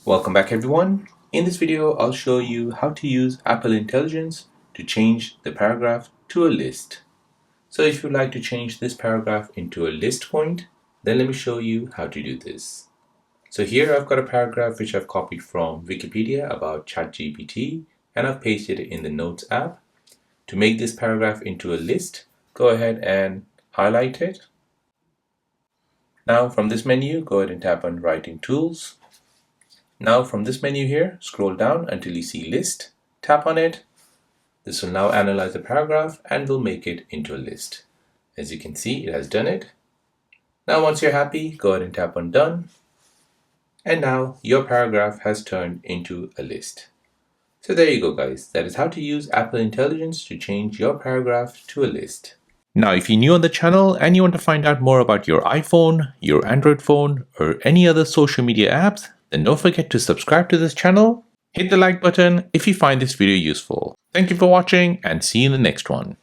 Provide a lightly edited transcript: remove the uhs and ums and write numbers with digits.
Welcome back everyone. In this video, I'll show you how to use Apple Intelligence to change the paragraph to a list. So if you'd like to change this paragraph into a list point, then let me show you how to do this. So here I've got a paragraph which I've copied from Wikipedia about ChatGPT and I've pasted it in the Notes app. To make this paragraph into a list, go ahead and highlight it. Now from this menu, go ahead and tap on Writing Tools. Now from this menu here, scroll down until you see List, tap on it. This will now analyze the paragraph and will make it into a list. As you can see, it has done it. Now once you're happy, go ahead and tap on Done. And now your paragraph has turned into a list. So there you go guys, that is how to use Apple Intelligence to change your paragraph to a list. Now if you're new on the channel and you want to find out more about your iPhone, your Android phone, or any other social media apps, then don't forget to subscribe to this channel. Hit the like button if you find this video useful. Thank you for watching and see you in the next one.